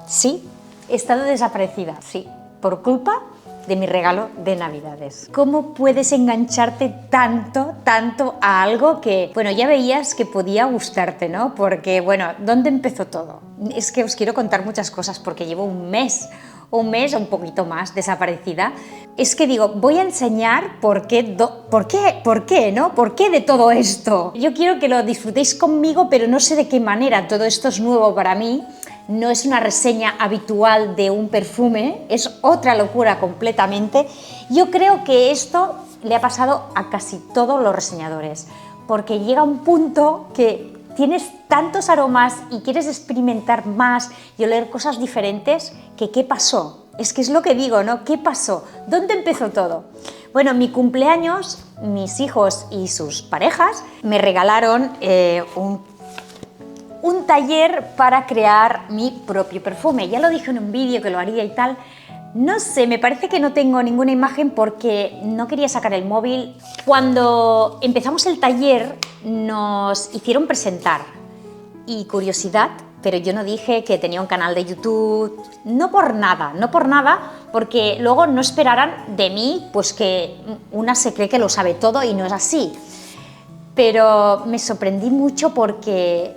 Sí, he estado desaparecida, sí, por culpa de mi regalo de Navidades. ¿Cómo puedes engancharte tanto a algo que, bueno, ya veías que podía gustarte, ¿no? Porque, bueno, ¿dónde empezó todo? Es que os quiero contar muchas cosas porque llevo un mes o un poquito más desaparecida. Es que digo, voy a enseñar por qué, ¿no? ¿Por qué de todo esto? Yo quiero que lo disfrutéis conmigo, pero no sé de qué manera. Todo esto es nuevo para mí. No es una reseña habitual de un perfume, es otra locura completamente. Yo creo que esto le ha pasado a casi todos los reseñadores, porque llega un punto que tienes tantos aromas y quieres experimentar más y oler cosas diferentes, que ¿qué pasó? Es que es lo que digo, ¿no? ¿Qué pasó? ¿Dónde empezó todo? Bueno, en mi cumpleaños, mis hijos y sus parejas me regalaron un taller para crear mi propio perfume. Ya lo dije en un vídeo que lo haría y tal. No sé, me parece que no tengo ninguna imagen porque no quería sacar el móvil. Cuando empezamos el taller nos hicieron presentar y curiosidad, pero yo no dije que tenía un canal de YouTube, no por nada, porque luego no esperarán de mí pues que una se cree que lo sabe todo y no es así. Pero me sorprendí mucho porque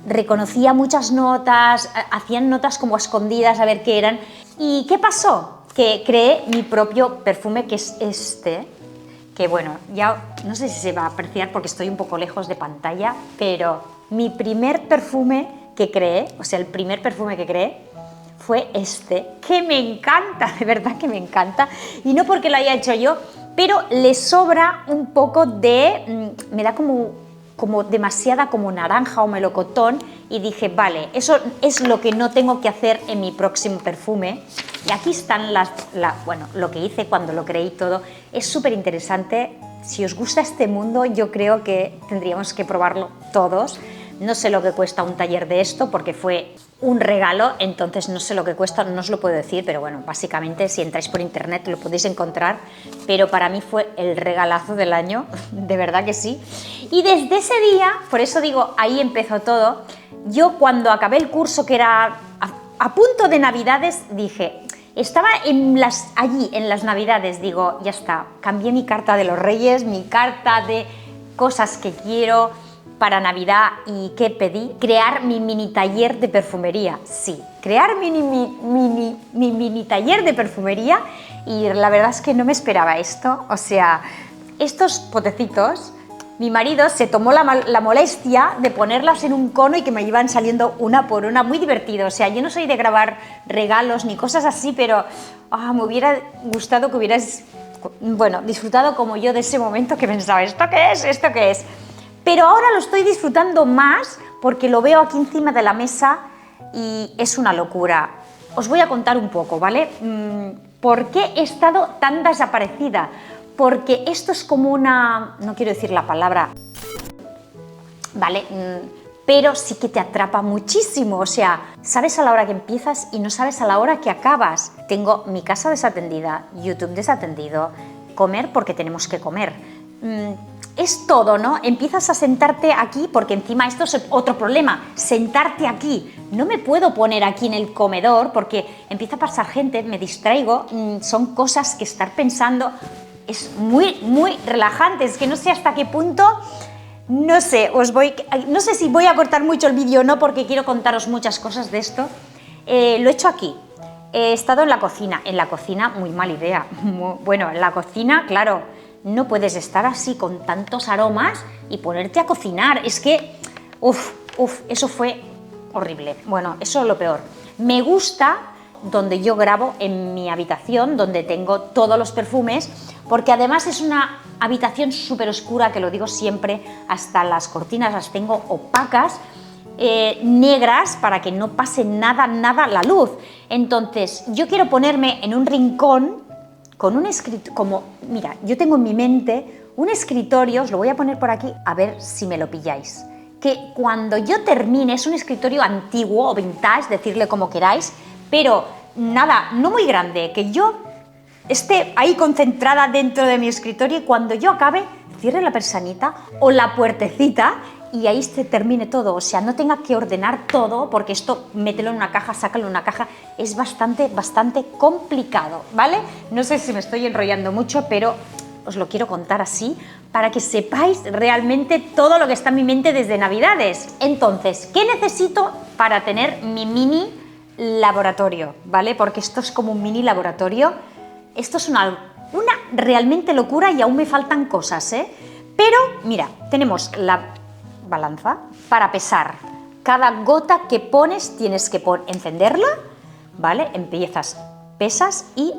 reconocía muchas notas, hacían notas como escondidas a ver qué eran. ¿Y qué pasó? Que creé mi propio perfume, que es este, que bueno, ya no sé si se va a apreciar porque estoy un poco lejos de pantalla, pero mi primer perfume que creé, o sea, el primer perfume que creé fue este, que me encanta, de verdad que me encanta, y no porque lo haya hecho yo, pero le sobra un poco de, me da como demasiada como naranja o melocotón, y dije, vale, eso es lo que no tengo que hacer en mi próximo perfume. Y aquí están bueno, lo que hice cuando lo creí todo. Es súper interesante. Si os gusta este mundo, yo creo que tendríamos que probarlo todos. No sé lo que cuesta un taller de esto porque fue un regalo, entonces no sé lo que cuesta, no os lo puedo decir, pero bueno, básicamente si entráis por internet lo podéis encontrar, pero para mí fue el regalazo del año, de verdad que sí. Y desde ese día, por eso digo, ahí empezó todo. Yo cuando acabé el curso, que era a punto de Navidades, dije, estaba allí en las Navidades, digo, ya está, cambié mi carta de los Reyes, mi carta de cosas que quiero para Navidad. ¿Y qué pedí? Crear mi mini taller de perfumería. Sí, crear mi mini taller de perfumería, y la verdad es que no me esperaba esto. O sea, estos potecitos, mi marido se tomó la molestia de ponerlas en un cono y que me iban saliendo una por una, muy divertido. O sea, yo no soy de grabar regalos ni cosas así, pero me hubiera gustado que hubieras, bueno, disfrutado como yo de ese momento, que pensaba, ¿esto qué es? ¿Esto qué es? Pero ahora lo estoy disfrutando más porque lo veo aquí encima de la mesa y es una locura. Os voy a contar un poco, ¿vale? ¿Por qué he estado tan desaparecida? Porque esto es como una... no quiero decir la palabra, ¿vale? Pero sí que te atrapa muchísimo. O sea, sabes a la hora que empiezas y no sabes a la hora que acabas. Tengo mi casa desatendida, YouTube desatendido, comer porque tenemos que comer. Es todo, ¿no? Empiezas a sentarte aquí, porque encima esto es otro problema, sentarte aquí. No me puedo poner aquí en el comedor porque empieza a pasar gente, me distraigo, son cosas que estar pensando. Es muy relajante, es que no sé hasta qué punto, no sé si voy a cortar mucho el vídeo o no, porque quiero contaros muchas cosas de esto. Lo he hecho aquí. He estado en la cocina, muy mala idea. Bueno, en la cocina, claro, no puedes estar así con tantos aromas y ponerte a cocinar. Es que, eso fue horrible. Bueno, eso es lo peor. Me gusta donde yo grabo, en mi habitación, donde tengo todos los perfumes, porque además es una habitación súper oscura, que lo digo siempre, hasta las cortinas las tengo opacas, negras, para que no pase nada la luz. Entonces, yo quiero ponerme en un rincón con un escritorio, como, mira, yo tengo en mi mente un escritorio, os lo voy a poner por aquí, a ver si me lo pilláis, que cuando yo termine, es un escritorio antiguo o vintage, decirle como queráis, pero nada, no muy grande, que yo esté ahí concentrada dentro de mi escritorio y cuando yo acabe, cierre la persianita o la puertecita y ahí se termine todo, o sea, no tenga que ordenar todo, porque esto, mételo en una caja, sácalo en una caja, es bastante complicado, ¿vale? No sé si me estoy enrollando mucho, pero os lo quiero contar así, para que sepáis realmente todo lo que está en mi mente desde Navidades. Entonces, ¿qué necesito para tener mi mini laboratorio? ¿Vale? Porque esto es como un mini laboratorio. Esto es una realmente locura y aún me faltan cosas, ¿eh? Pero, mira, tenemos la balanza para pesar. Cada gota que pones tienes que encenderla, ¿vale? Empiezas, pesas y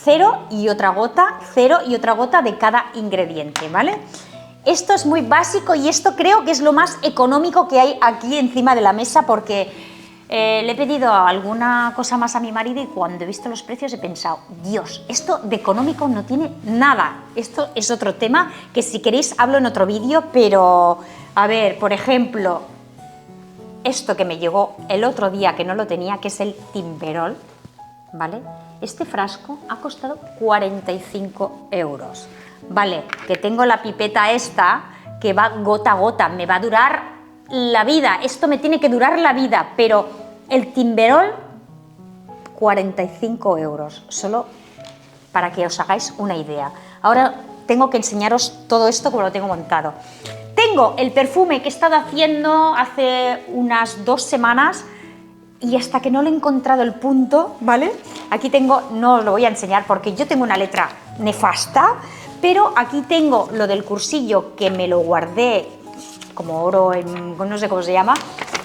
0 y otra gota, 0 y otra gota de cada ingrediente, ¿vale? Esto es muy básico y esto creo que es lo más económico que hay aquí encima de la mesa, porque le he pedido alguna cosa más a mi marido y cuando he visto los precios he pensado, Dios, esto de económico no tiene nada. Esto es otro tema que si queréis hablo en otro vídeo, pero a ver, por ejemplo, esto que me llegó el otro día que no lo tenía, que es el Timberol, ¿vale? Este frasco ha costado 45 euros, ¿vale? Que tengo la pipeta esta que va gota a gota, me va a durar la vida, esto me tiene que durar la vida, pero el Timberol, 45 euros, solo para que os hagáis una idea. Ahora tengo que enseñaros todo esto como lo tengo montado. Tengo el perfume que he estado haciendo hace unas 2 semanas, y hasta que no le he encontrado el punto, ¿vale? Aquí tengo, no os lo voy a enseñar porque yo tengo una letra nefasta, pero aquí tengo lo del cursillo que me lo guardé como oro, no sé cómo se llama.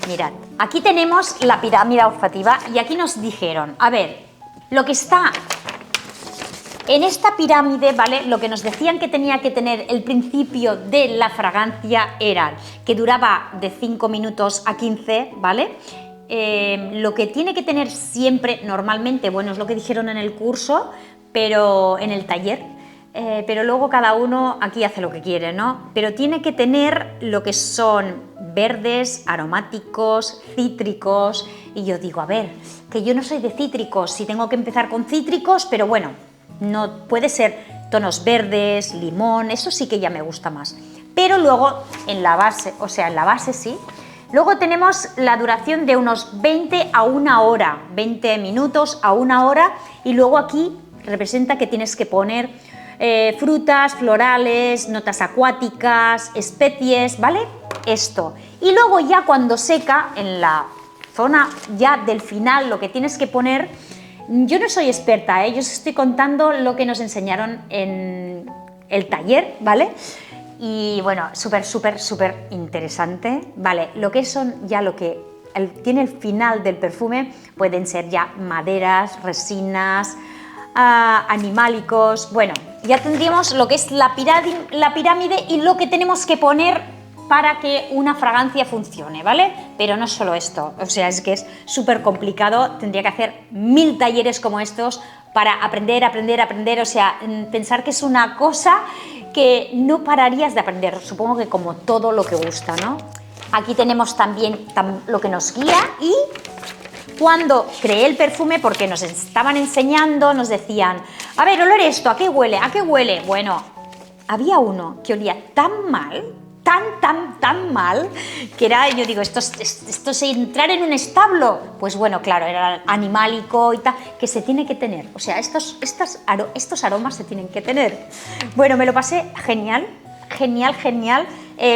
Mirad, aquí tenemos la pirámide olfativa y aquí nos dijeron, a ver, lo que está en esta pirámide, ¿vale? Lo que nos decían que tenía que tener el principio de la fragancia era que duraba de 5 minutos a 15, ¿vale? Lo que tiene que tener siempre, normalmente, bueno, es lo que dijeron en el curso, pero en el taller, pero luego cada uno aquí hace lo que quiere, ¿no? Pero tiene que tener lo que son verdes, aromáticos, cítricos, y yo digo, a ver, que yo no soy de cítricos, si tengo que empezar con cítricos, pero bueno, no puede ser tonos verdes, limón, eso sí que ya me gusta más. Pero luego en la base, o sea, en la base sí. Luego tenemos la duración de unos 20 a 1 hora, 20 minutos a 1 hora, y luego aquí representa que tienes que poner frutas, florales, notas acuáticas, especies, ¿vale? Esto. Y luego ya cuando seca, en la zona ya del final, lo que tienes que poner, yo no soy experta, yo os estoy contando lo que nos enseñaron en el taller, ¿vale? Y bueno, súper interesante, ¿vale? Lo que son ya lo que tiene el final del perfume, pueden ser ya maderas, resinas, animálicos, bueno, ya tendríamos lo que es la pirámide y lo que tenemos que poner para que una fragancia funcione, ¿vale? Pero no solo esto, o sea, es que es súper complicado, tendría que hacer 1000 talleres como estos para aprender, o sea, pensar que es una cosa que no pararías de aprender, supongo que como todo lo que gusta, ¿no? Aquí tenemos también lo que nos guía y cuando creé el perfume, porque nos estaban enseñando, nos decían, a ver, oler esto, ¿a qué huele? ¿A qué huele? Bueno, había uno que olía tan mal, tan mal, que era, yo digo, esto es entrar en un establo. Pues bueno, claro, era animálico y tal, que se tiene que tener, o sea, estos aromas se tienen que tener. Bueno, me lo pasé genial,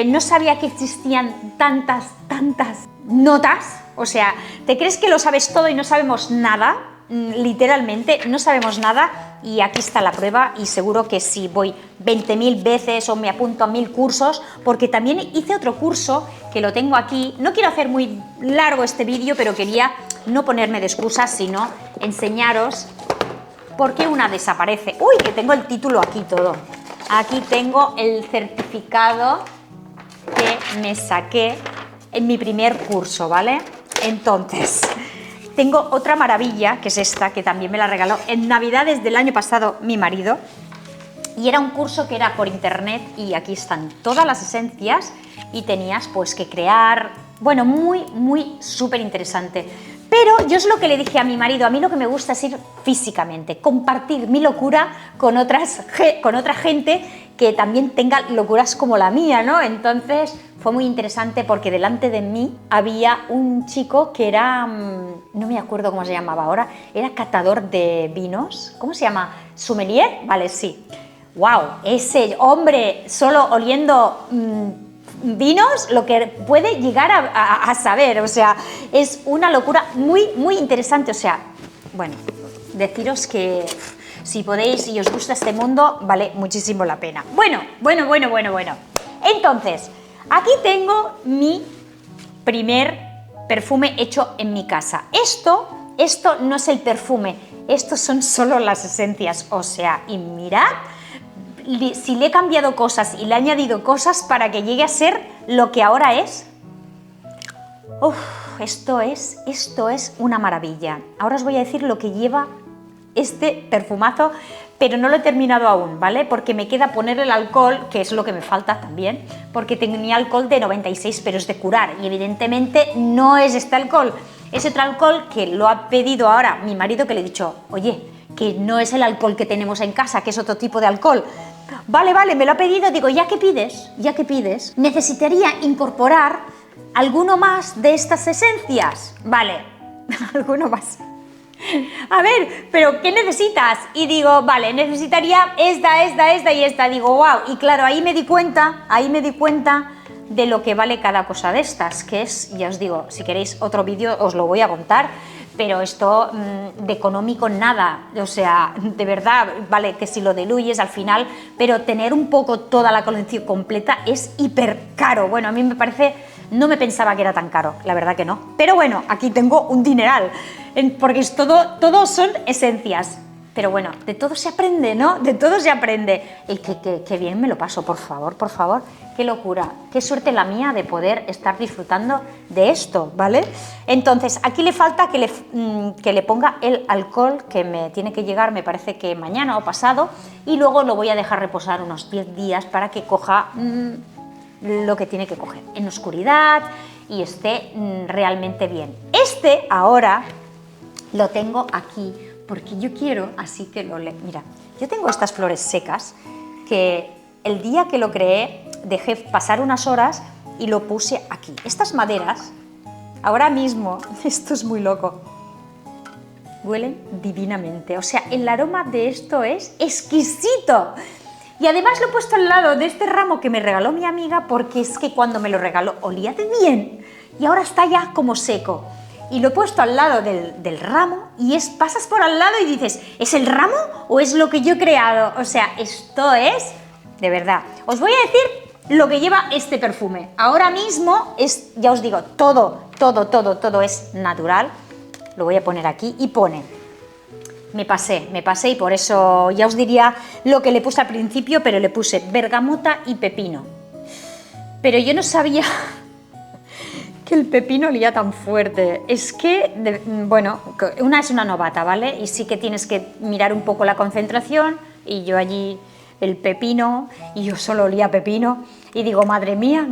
no sabía que existían tantas notas, o sea, ¿te crees que lo sabes todo y no sabemos nada? Literalmente no sabemos nada, y aquí está la prueba, y seguro que si voy 20.000 veces o me apunto a 1000 cursos, porque también hice otro curso que lo tengo aquí. No quiero hacer muy largo este vídeo, pero quería no ponerme de excusas, sino enseñaros por qué una desaparece. Uy, que tengo el título aquí todo. Aquí tengo el certificado que me saqué en mi primer curso, ¿vale? Entonces, tengo otra maravilla, que es esta, que también me la regaló en Navidades del año pasado mi marido, y era un curso que era por internet, y aquí están todas las esencias, y tenías pues que crear, bueno, muy súper interesante. Pero yo es lo que le dije a mi marido, a mí lo que me gusta es ir físicamente, compartir mi locura con otra gente que también tenga locuras como la mía, ¿no? Entonces fue muy interesante porque delante de mí había un chico que era, no me acuerdo cómo se llamaba ahora, era catador de vinos. ¿Cómo se llama? ¿Sommelier? Vale, sí. ¡Wow! Ese hombre solo oliendo vinos, lo que puede llegar a saber, o sea, es una locura muy interesante, o sea, bueno, deciros que si podéis y os gusta este mundo, vale muchísimo la pena. Bueno. Entonces, aquí tengo mi primer perfume hecho en mi casa. Esto no es el perfume, estos son solo las esencias, o sea, y mirad si le he cambiado cosas y le he añadido cosas para que llegue a ser lo que ahora es. Uf, esto es una maravilla. Ahora os voy a decir lo que lleva este perfumazo, pero no lo he terminado aún, ¿vale? Porque me queda poner el alcohol, que es lo que me falta también, porque tenía alcohol de 96, pero es de curar, y evidentemente no es este alcohol, es otro alcohol que lo ha pedido ahora mi marido, que le he dicho, oye, que no es el alcohol que tenemos en casa, que es otro tipo de alcohol. Vale, me lo ha pedido, digo, ya que pides, necesitaría incorporar alguno más de estas esencias. Vale, alguno más. A ver, pero ¿qué necesitas? Y digo, vale, necesitaría esta y esta. Digo, wow, y claro, ahí me di cuenta de lo que vale cada cosa de estas, que es, ya os digo, si queréis otro vídeo os lo voy a contar, pero esto de económico nada, o sea, de verdad, vale, que si lo diluyes al final, pero tener un poco toda la colección completa es hiper caro. Bueno, a mí me parece, no me pensaba que era tan caro, la verdad que no, pero bueno, aquí tengo un dineral, porque es todo son esencias. Pero bueno, de todo se aprende, ¿no? De todo se aprende. Y que bien me lo paso, por favor. Qué locura, qué suerte la mía de poder estar disfrutando de esto, ¿vale? Entonces, aquí le falta que le ponga el alcohol, que me tiene que llegar, me parece que mañana o pasado, y luego lo voy a dejar reposar unos 10 días para que coja lo que tiene que coger, en oscuridad y esté realmente bien. Este ahora lo tengo aquí, porque yo quiero, así que mira, yo tengo estas flores secas que el día que lo creé dejé pasar unas horas y lo puse aquí. Estas maderas, ahora mismo, esto es muy loco, huelen divinamente, o sea, el aroma de esto es exquisito. Y además lo he puesto al lado de este ramo que me regaló mi amiga, porque es que cuando me lo regaló olía de bien y ahora está ya como seco. Y lo he puesto al lado del ramo y pasas por al lado y dices, ¿es el ramo o es lo que yo he creado? O sea, esto es, de verdad. Os voy a decir lo que lleva este perfume. Ahora mismo es, ya os digo, todo es natural. Lo voy a poner aquí y pone, me pasé y por eso ya os diría lo que le puse al principio, pero le puse bergamota y pepino. Pero yo no sabía que el pepino olía tan fuerte. Es que, bueno, una es una novata, ¿vale? Y sí que tienes que mirar un poco la concentración, y yo allí el pepino, y yo solo olía pepino, y digo, madre mía.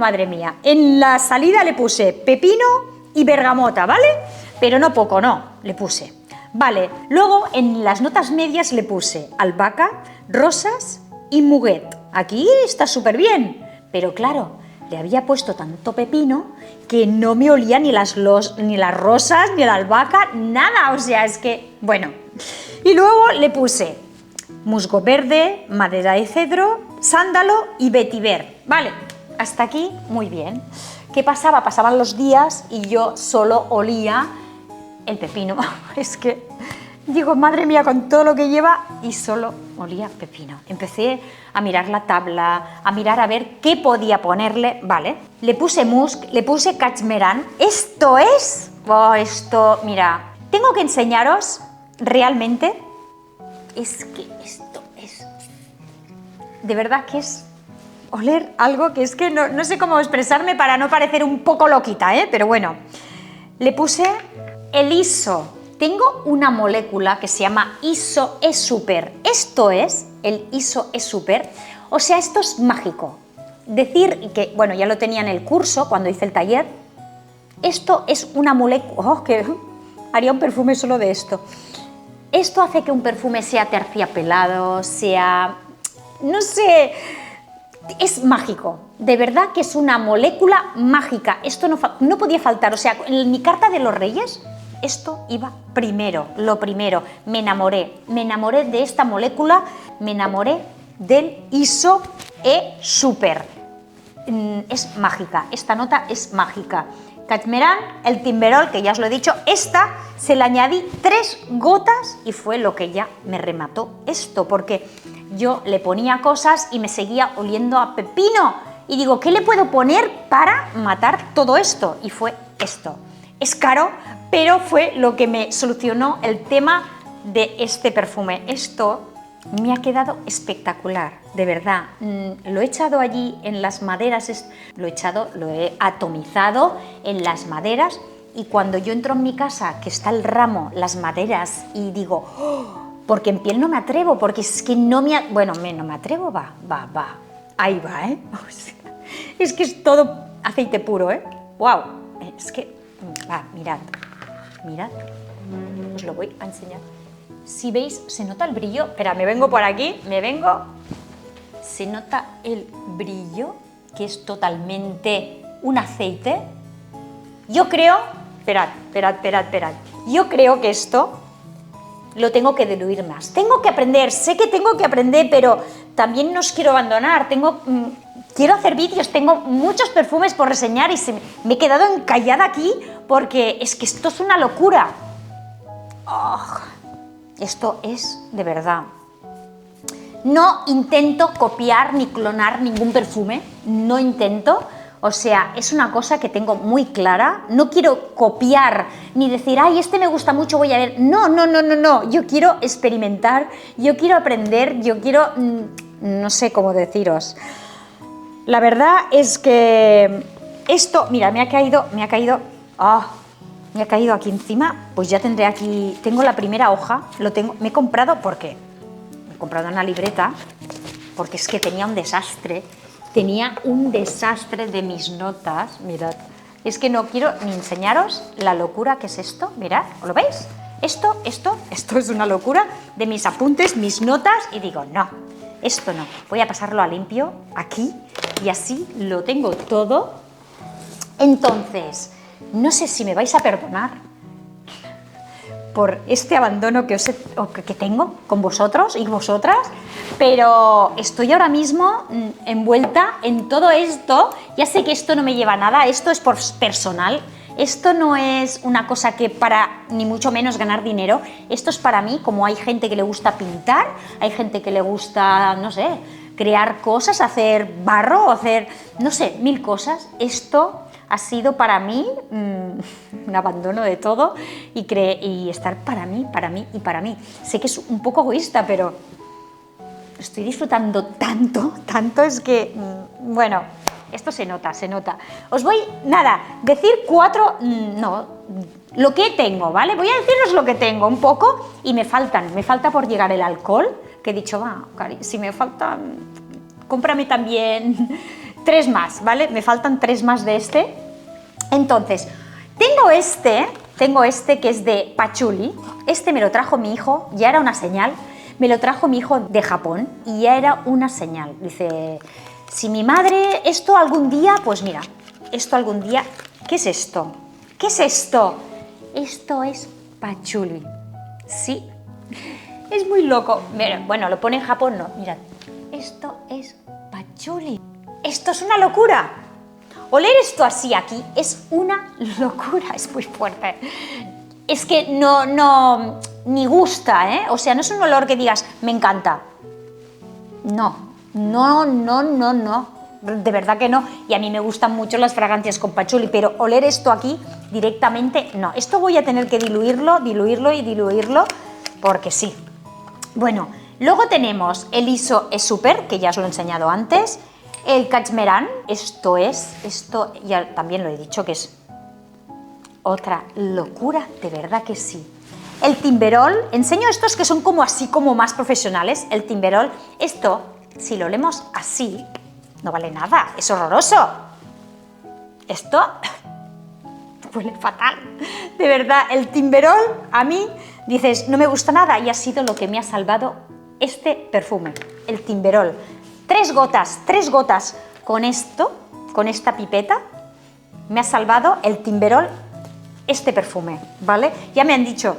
En la salida le puse pepino y bergamota, ¿vale? Pero no poco, no, le puse. Vale, luego en las notas medias le puse albahaca, rosas y muguet. Aquí está súper bien, pero claro, le había puesto tanto pepino que no me olía ni las rosas, ni la albahaca, nada, o sea, es que, bueno. Y luego le puse musgo verde, madera de cedro, sándalo y vetiver. Vale, hasta aquí muy bien. ¿Qué pasaba? Pasaban los días y yo solo olía el pepino. Es que digo, madre mía, con todo lo que lleva, y solo olía pepino. Empecé a mirar la tabla, a mirar a ver qué podía ponerle. Vale, le puse musk, le puse cachemirán. Esto es, mira, tengo que enseñaros realmente, es que esto es, de verdad que es oler algo que es que no sé cómo expresarme para no parecer un poco loquita, pero bueno. Le puse el ISO. Tengo una molécula que se llama ISO E-Super. Esto es el ISO E-Super. O sea, esto es mágico. Decir que, bueno, ya lo tenía en el curso cuando hice el taller. Esto es una molécula, que haría un perfume solo de esto. Esto hace que un perfume sea terciopelado, sea, no sé, Es mágico, de verdad que es una molécula mágica. Esto no podía faltar, o sea, en mi carta de los Reyes, esto iba primero, lo primero. Me enamoré de esta molécula, me enamoré del ISO E Super. Es mágica, esta nota es mágica. Catchmeran, el Timberol, que ya os lo he dicho, esta se le añadí 3 gotas y fue lo que ya me remató esto, porque yo le ponía cosas y me seguía oliendo a pepino. Y digo, ¿qué le puedo poner para matar todo esto? Y fue esto. Es caro, pero fue lo que me solucionó el tema de este perfume. Esto me ha quedado espectacular, de verdad. Lo he echado allí en las maderas, lo he atomizado en las maderas, y cuando yo entro en mi casa, que está el ramo, las maderas, y digo, ¡oh! Porque en piel no me atrevo, porque es que no me... Bueno, no me atrevo, va. Ahí va, ¿eh? O sea, es que es todo aceite puro, ¿eh? ¡Wow! Es que... Va, mirad. Os lo voy a enseñar. Si veis, se nota el brillo. Espera, me vengo por aquí, Se nota el brillo, que es totalmente un aceite. Yo creo... Esperad. Yo creo que esto lo tengo que diluir más. Tengo que aprender, sé que tengo que aprender, pero también no os quiero abandonar. Quiero hacer vídeos, tengo muchos perfumes por reseñar y me he quedado encallada aquí porque es que esto es una locura. Oh, esto es de verdad. No intento copiar ni clonar ningún perfume, no intento. O sea, es una cosa que tengo muy clara. No quiero copiar ni decir, ay, este me gusta mucho, voy a ver. No. Yo quiero experimentar, yo quiero aprender, yo quiero... no sé cómo deciros. La verdad es que esto, mira, me ha caído aquí encima. Pues ya tendré aquí, tengo la primera hoja, me he comprado, ¿por qué? Me he comprado una libreta, porque es que tenía un desastre de mis notas, mirad. Es que no quiero ni enseñaros la locura que es esto, mirad, ¿lo veis? Esto es una locura de mis apuntes, mis notas, y digo, no, esto no, voy a pasarlo a limpio aquí y así lo tengo todo. Entonces, no sé si me vais a perdonar por este abandono que tengo con vosotros y vosotras, pero estoy ahora mismo envuelta en todo esto. Ya sé que esto no me lleva a nada, esto es personal, esto no es una cosa que para ni mucho menos ganar dinero, esto es para mí, como hay gente que le gusta pintar, hay gente que le gusta, no sé, crear cosas, hacer barro, hacer, no sé, 1000 cosas. Esto ha sido para mí un abandono de todo y estar para mí. Sé que es un poco egoísta, pero estoy disfrutando tanto, es que, bueno, esto se nota. Os voy, decir 4, lo que tengo, ¿vale? Voy a deciros lo que tengo un poco y me falta por llegar el alcohol, que he dicho, va, Cari, si me faltan, cómprame también 3 más, ¿vale? Me faltan 3 más de este. Entonces, tengo este que es de Patchouli. Este me lo trajo mi hijo, ya era una señal. Me lo trajo mi hijo de Japón y ya era una señal. Dice, si mi madre esto algún día, pues mira, esto algún día... ¿Qué es esto? ¿Qué es esto? Esto es Patchouli. Sí, es muy loco. Bueno, lo pone en Japón, no, mirad. Esto es Patchouli. Esto es una locura. Oler esto así aquí es una locura, es muy fuerte. Es que no, ni gusta, ¿eh? O sea, no es un olor que digas, me encanta. No. De verdad que no. Y a mí me gustan mucho las fragancias con patchouli, pero oler esto aquí directamente, no. Esto voy a tener que diluirlo, porque sí. Bueno, luego tenemos el ISO E Super, que ya os lo he enseñado antes. El Catchmeran, esto ya también lo he dicho, que es otra locura, de verdad que sí. El Timberol, enseño estos que son como así, como más profesionales. El Timberol, esto, si lo olemos así, no vale nada, es horroroso. Esto huele fatal, de verdad. El Timberol, a mí, dices, no me gusta nada, y ha sido lo que me ha salvado este perfume, el Timberol. 3 gotas con esto, con esta pipeta, me ha salvado el Timberol, este perfume, ¿vale? Ya me han dicho,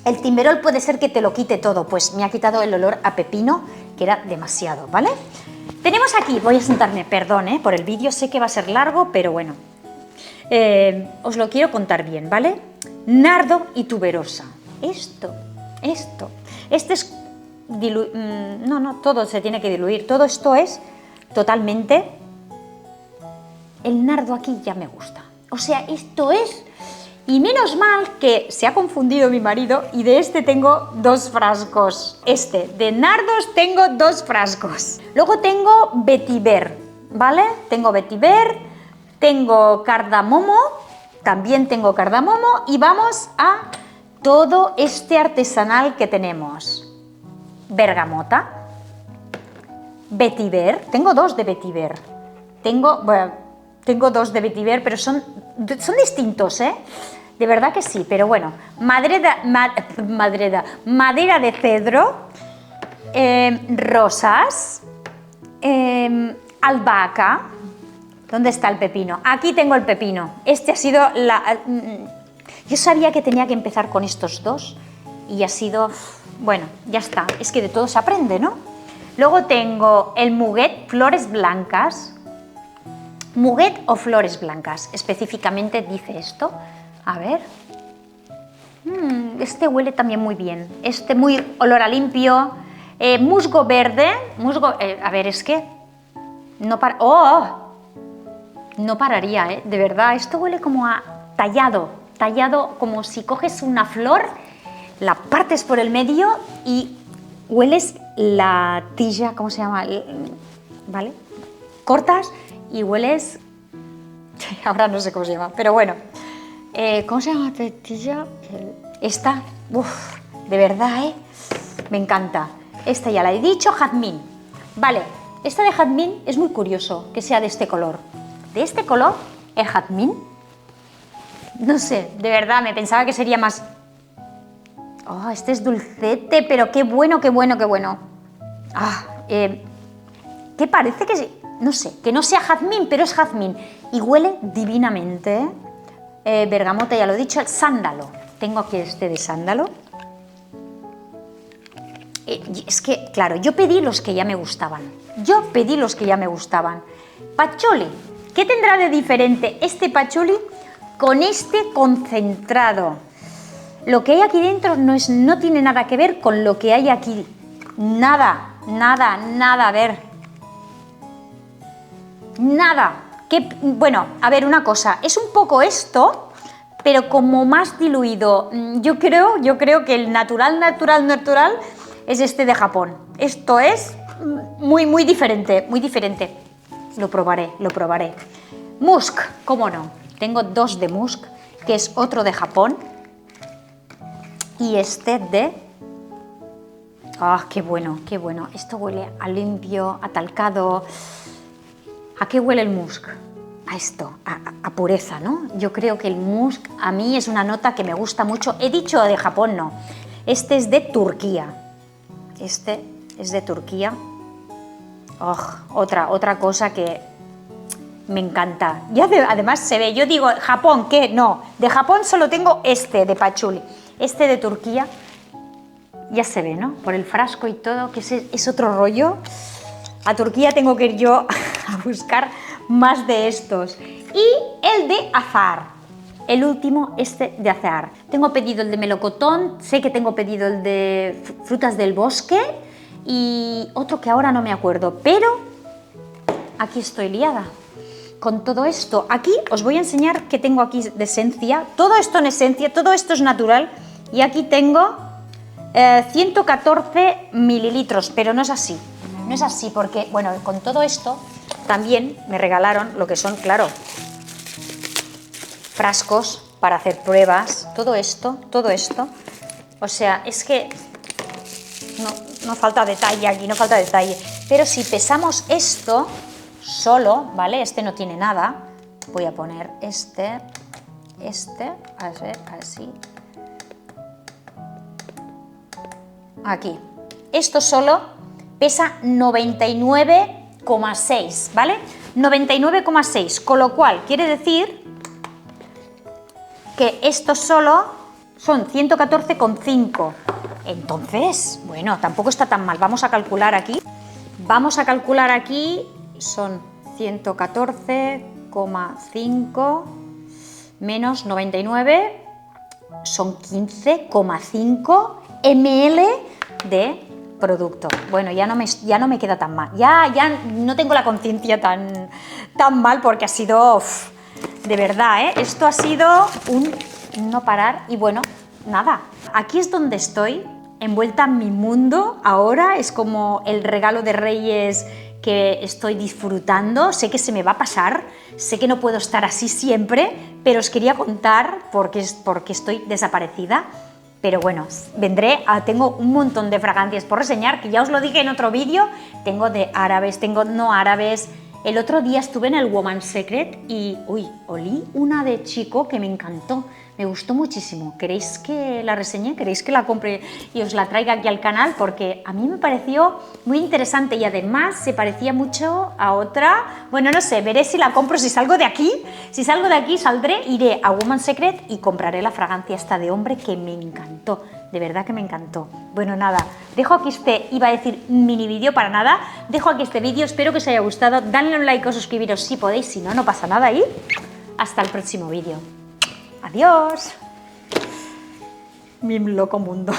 el Timberol puede ser que te lo quite todo, pues me ha quitado el olor a pepino, que era demasiado, ¿vale? Tenemos aquí, voy a sentarme, perdón, por el vídeo, sé que va a ser largo, pero bueno, os lo quiero contar bien, ¿vale? Nardo y tuberosa, este es, no, todo se tiene que diluir, todo esto es totalmente, el nardo aquí ya me gusta, o sea, esto es, y menos mal que se ha confundido mi marido y de este tengo 2 frascos, de nardos tengo 2 frascos, luego tengo vetiver, ¿vale? Tengo vetiver, tengo cardamomo, también tengo cardamomo y vamos a todo este artesanal que tenemos. Bergamota, vetiver, tengo 2 de vetiver, tengo 2 de vetiver, pero son distintos, de verdad que sí, pero bueno, madera de cedro, rosas, albahaca. ¿Dónde está el pepino? Aquí tengo el pepino. Este ha sido yo sabía que tenía que empezar con estos 2 y ha sido, bueno, ya está, es que de todo se aprende, ¿no? Luego tengo el muguet, flores blancas, muguet o flores blancas, específicamente dice esto, a ver, este huele también muy bien, muy olor a limpio, musgo verde, a ver, es que no no pararía, de verdad, esto huele como a tallado, como si coges una flor, la partes por el medio y hueles la tija, ¿cómo se llama? ¿Vale? Cortas y hueles, ahora no sé cómo se llama, pero bueno, ¿cómo se llama la tija? Esta, de verdad, me encanta. Esta ya la he dicho, jazmín, vale, esta de jazmín es muy curioso que sea de este color. De este color, el jazmín, no sé, de verdad, me pensaba que sería más... Oh, este es dulcete, pero qué bueno, qué bueno, qué bueno. Que parece que, no sé, que no sea jazmín, pero es jazmín. Y huele divinamente. Bergamota, ya lo he dicho, el sándalo. Tengo aquí este de sándalo. Es que, claro, yo pedí los que ya me gustaban. Patchouli. ¿Qué tendrá de diferente este patchouli con este concentrado? Lo que hay aquí dentro no tiene nada que ver con lo que hay aquí. Nada, a ver. Nada. Bueno, a ver, una cosa. Es un poco esto, pero como más diluido. Yo creo que el natural es este de Japón. Esto es muy diferente, muy diferente. Lo probaré. Musk, ¿cómo no? Tengo 2 de musk, que es otro de Japón. Y este de... qué bueno. Esto huele a limpio, a talcado. ¿A qué huele el musk? A esto, a pureza, ¿no? Yo creo que el musk a mí es una nota que me gusta mucho. He dicho de Japón, no. Este es de Turquía. Otra cosa que me encanta. Ya además se ve, yo digo, ¿Japón qué? No, de Japón solo tengo este de patchouli. Este de Turquía, ya se ve, ¿no? Por el frasco y todo, que es otro rollo. A Turquía tengo que ir yo a buscar más de estos. Y el de azahar. El último, este de azahar. Tengo pedido el de melocotón, sé que tengo pedido el de frutas del bosque y otro que ahora no me acuerdo, pero aquí estoy liada con todo esto. Aquí os voy a enseñar qué tengo aquí de esencia. Todo esto en esencia, todo esto es natural. Y aquí tengo 114 mililitros, pero no es así. No es así porque, bueno, con todo esto también me regalaron lo que son, claro, frascos para hacer pruebas. Todo esto. O sea, es que no falta detalle aquí, no falta detalle. Pero si pesamos esto solo, ¿vale? Este no tiene nada. Voy a poner este, así. Aquí. Esto solo pesa 99,6, ¿vale? 99,6, con lo cual quiere decir que esto solo son 114,5. Entonces, bueno, tampoco está tan mal. Vamos a calcular aquí. Son 114,5 menos 99, son 15,5 ml de producto. Bueno, ya no me queda tan mal. Ya no tengo la conciencia tan mal porque ha sido, de verdad, ¿eh? Esto ha sido un no parar y bueno, nada. Aquí es donde estoy, envuelta en mi mundo. Ahora es como el regalo de Reyes que estoy disfrutando. Sé que se me va a pasar, sé que no puedo estar así siempre, pero os quería contar porque estoy desaparecida. Pero bueno, vendré, tengo un montón de fragancias por reseñar, que ya os lo dije en otro vídeo. Tengo de árabes, tengo no árabes. El otro día estuve en el Woman's Secret y, olí una de chico que me encantó, me gustó muchísimo. ¿Queréis que la reseñe? ¿Queréis que la compre y os la traiga aquí al canal? Porque a mí me pareció muy interesante y además se parecía mucho a otra. Bueno, no sé, veré si la compro, si salgo de aquí. Si salgo de aquí, saldré, iré a Woman's Secret y compraré la fragancia esta de hombre que me encantó. De verdad que me encantó. Bueno, nada, dejo aquí iba a decir mini vídeo para nada. Dejo aquí este vídeo, espero que os haya gustado. Dadle un like o suscribiros si podéis, si no, no pasa nada. Y hasta el próximo vídeo. Adiós. Mi loco mundo.